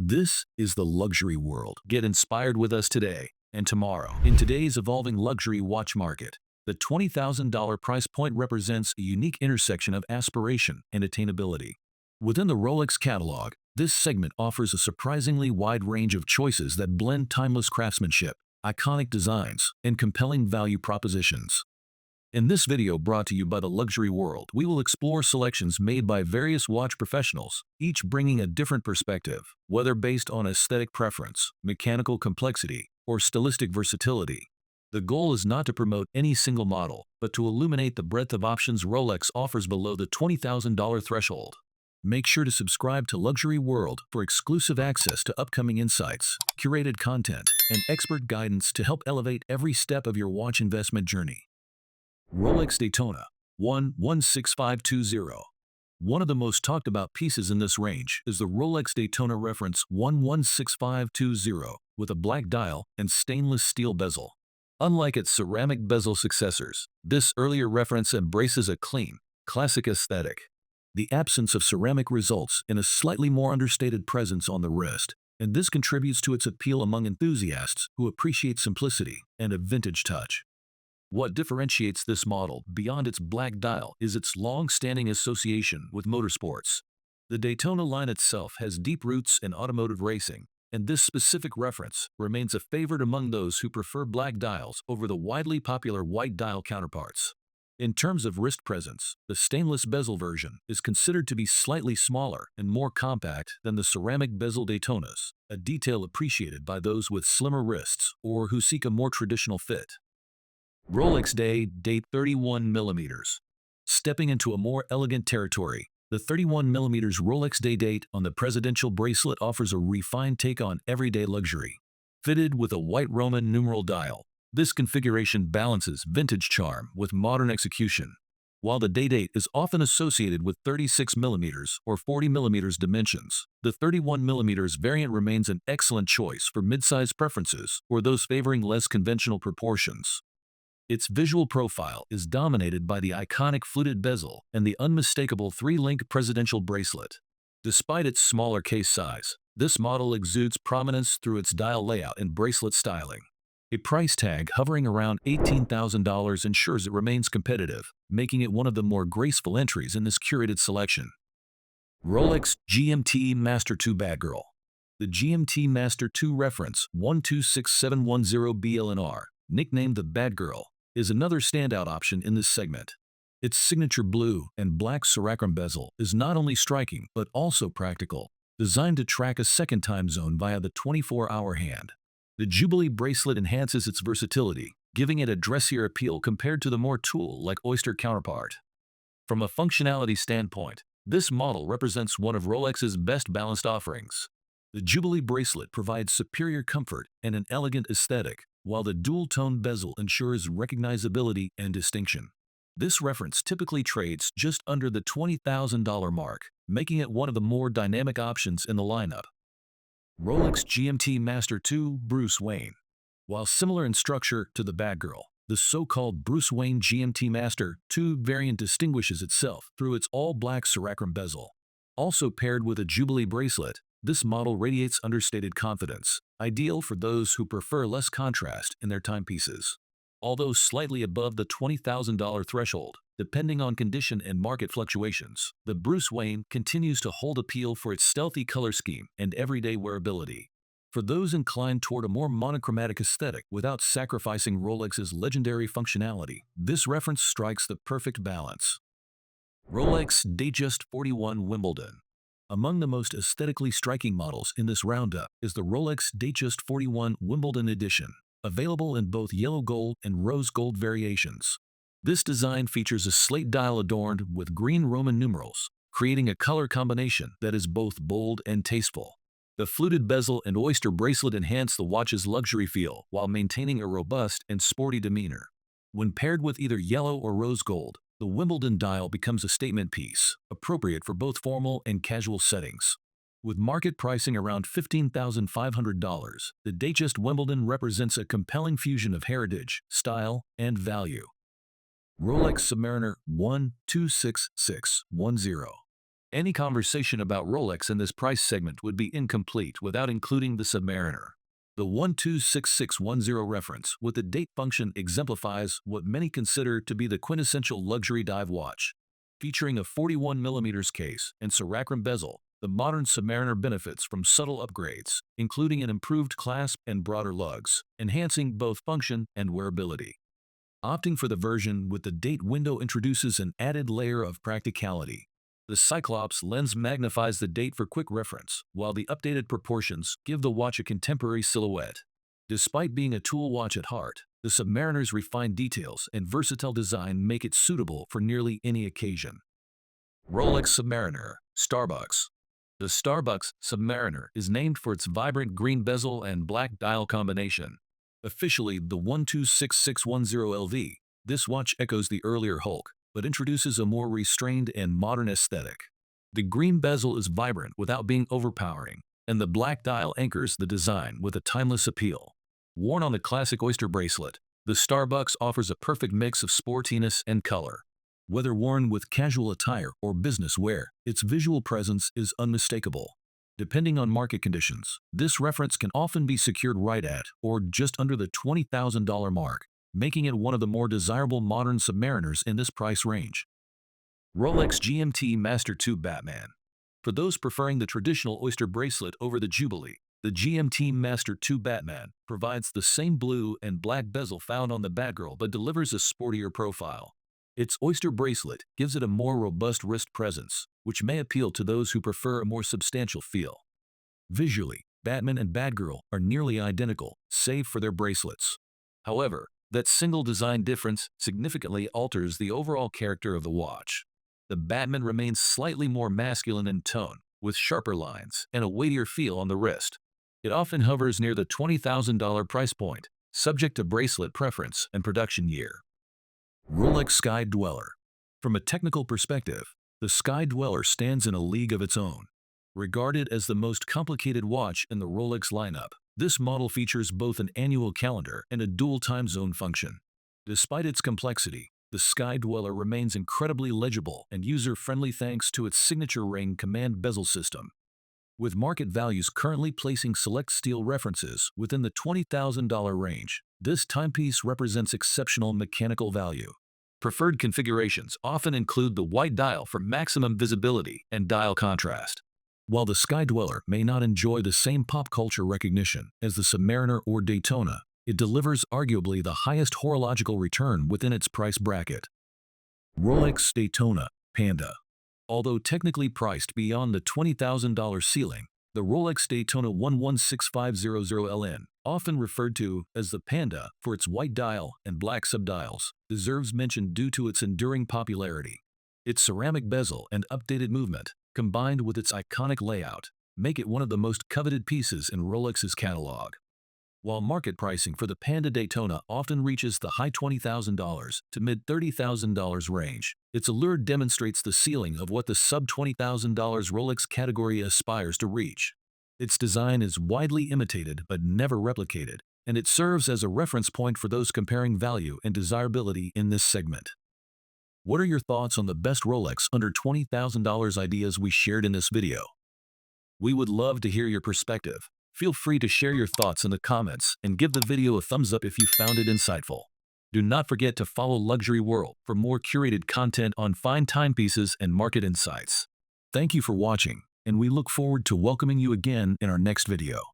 This is the luxury world. Get inspired with us today and tomorrow. In today's evolving luxury watch market, the $20,000 price point represents a unique intersection of aspiration and attainability. Within the Rolex catalog, this segment offers a surprisingly wide range of choices that blend timeless craftsmanship, iconic designs, and compelling value propositions. In this video brought to you by the Luxury World, we will explore selections made by various watch professionals, each bringing a different perspective, whether based on aesthetic preference, mechanical complexity, or stylistic versatility. The goal is not to promote any single model, but to illuminate the breadth of options Rolex offers below the $20,000 threshold. Make sure to subscribe to Luxury World for exclusive access to upcoming insights, curated content, and expert guidance to help elevate every step of your watch investment journey. Rolex Daytona 16520. One of the most talked about pieces in this range is the Rolex Daytona reference 16520 with a black dial and stainless steel bezel. Unlike its ceramic bezel successors, this earlier reference embraces a clean, classic aesthetic. The absence of ceramic results in a slightly more understated presence on the wrist, and this contributes to its appeal among enthusiasts who appreciate simplicity and a vintage touch. What differentiates this model beyond its black dial is its long-standing association with motorsports. The Daytona line itself has deep roots in automotive racing, and this specific reference remains a favorite among those who prefer black dials over the widely popular white dial counterparts. In terms of wrist presence, the stainless bezel version is considered to be slightly smaller and more compact than the ceramic bezel Daytonas, a detail appreciated by those with slimmer wrists or who seek a more traditional fit. Rolex Day-Date 31mm. Stepping into a more elegant territory, the 31mm Rolex Day-Date on the presidential bracelet offers a refined take on everyday luxury. Fitted with a white Roman numeral dial, this configuration balances vintage charm with modern execution. While the Day-Date is often associated with 36mm or 40mm dimensions, the 31mm variant remains an excellent choice for mid-size preferences or those favoring less conventional proportions. Its visual profile is dominated by the iconic fluted bezel and the unmistakable three-link presidential bracelet. Despite its smaller case size, this model exudes prominence through its dial layout and bracelet styling. A price tag hovering around $18,000 ensures it remains competitive, making it one of the more graceful entries in this curated selection. Rolex GMT-Master 2 Batgirl. The GMT-Master 2 reference 126710 BLNR, nicknamed the Batgirl, is another standout option in this segment. Its signature blue and black Siracrum bezel is not only striking but also practical, designed to track a second time zone via the 24-hour hand. The Jubilee bracelet enhances its versatility, giving it a dressier appeal compared to the more tool-like Oyster counterpart. From a functionality standpoint, this model represents one of Rolex's best balanced offerings. The Jubilee bracelet provides superior comfort and an elegant aesthetic, while the dual-tone bezel ensures recognizability and distinction. This reference typically trades just under the $20,000 mark, making it one of the more dynamic options in the lineup. Rolex GMT-Master 2 Bruce Wayne. While similar in structure to the Batgirl, the so-called Bruce Wayne GMT-Master 2 variant distinguishes itself through its all-black Siracrum bezel. Also paired with a Jubilee bracelet, this model radiates understated confidence, ideal for those who prefer less contrast in their timepieces. Although slightly above the $20,000 threshold, depending on condition and market fluctuations, the Bruce Wayne continues to hold appeal for its stealthy color scheme and everyday wearability. For those inclined toward a more monochromatic aesthetic without sacrificing Rolex's legendary functionality, this reference strikes the perfect balance. Rolex Datejust 41 Wimbledon. Among the most aesthetically striking models in this roundup is the Rolex Datejust 41 Wimbledon edition, available in both yellow gold and rose gold variations. This design features a slate dial adorned with green Roman numerals, creating a color combination that is both bold and tasteful. The fluted bezel and oyster bracelet enhance the watch's luxury feel while maintaining a robust and sporty demeanor. When paired with either yellow or rose gold, the Wimbledon dial becomes a statement piece, appropriate for both formal and casual settings. With market pricing around $15,500, the Datejust Wimbledon represents a compelling fusion of heritage, style, and value. Rolex Submariner 126610. Any conversation about Rolex in this price segment would be incomplete without including the Submariner. The 126610 reference with the date function exemplifies what many consider to be the quintessential luxury dive watch. Featuring a 41mm case and Siracrum bezel, the modern Submariner benefits from subtle upgrades, including an improved clasp and broader lugs, enhancing both function and wearability. Opting for the version with the date window introduces an added layer of practicality. The Cyclops lens magnifies the date for quick reference, while the updated proportions give the watch a contemporary silhouette. Despite being a tool watch at heart, the Submariner's refined details and versatile design make it suitable for nearly any occasion. Rolex Submariner, Starbucks. The Starbucks Submariner is named for its vibrant green bezel and black dial combination. Officially the 126610 LV, this watch echoes the earlier Hulk, but introduces a more restrained and modern aesthetic. The green bezel is vibrant without being overpowering, and the black dial anchors the design with a timeless appeal. Worn on the classic oyster bracelet, the Starbucks offers a perfect mix of sportiness and color. Whether worn with casual attire or business wear, its visual presence is unmistakable. Depending on market conditions, this reference can often be secured right at or just under the $20,000 mark, making it one of the more desirable modern Submariners in this price range. Rolex GMT-Master 2 Batman. For those preferring the traditional oyster bracelet over the Jubilee, the GMT-Master 2 Batman provides the same blue and black bezel found on the Batgirl but delivers a sportier profile. Its oyster bracelet gives it a more robust wrist presence, which may appeal to those who prefer a more substantial feel. Visually, Batman and Batgirl are nearly identical, save for their bracelets. However, that single design difference significantly alters the overall character of the watch. The Batman remains slightly more masculine in tone, with sharper lines and a weightier feel on the wrist. It often hovers near the $20,000 price point, subject to bracelet preference and production year. Rolex Sky-Dweller. From a technical perspective, the Sky-Dweller stands in a league of its own. Regarded as the most complicated watch in the Rolex lineup, this model features both an annual calendar and a dual time zone function. Despite its complexity, the Sky-Dweller remains incredibly legible and user-friendly thanks to its signature ring command bezel system. With market values currently placing select steel references within the $20,000 range, this timepiece represents exceptional mechanical value. Preferred configurations often include the white dial for maximum visibility and dial contrast. While the Sky-Dweller may not enjoy the same pop culture recognition as the Submariner or Daytona, it delivers arguably the highest horological return within its price bracket. Rolex Daytona Panda. Although technically priced beyond the $20,000 ceiling, the Rolex Daytona 116500LN, often referred to as the Panda for its white dial and black subdials, deserves mention due to its enduring popularity. Its ceramic bezel and updated movement, combined with its iconic layout, make it one of the most coveted pieces in Rolex's catalog. While market pricing for the Panda Daytona often reaches the high $20,000 to mid-$30,000 range, its allure demonstrates the ceiling of what the sub-$20,000 Rolex category aspires to reach. Its design is widely imitated but never replicated, and it serves as a reference point for those comparing value and desirability in this segment. What are your thoughts on the best Rolex under $20,000 ideas we shared in this video? We would love to hear your perspective. Feel free to share your thoughts in the comments and give the video a thumbs up if you found it insightful. Do not forget to follow Luxury World for more curated content on fine timepieces and market insights. Thank you for watching, and we look forward to welcoming you again in our next video.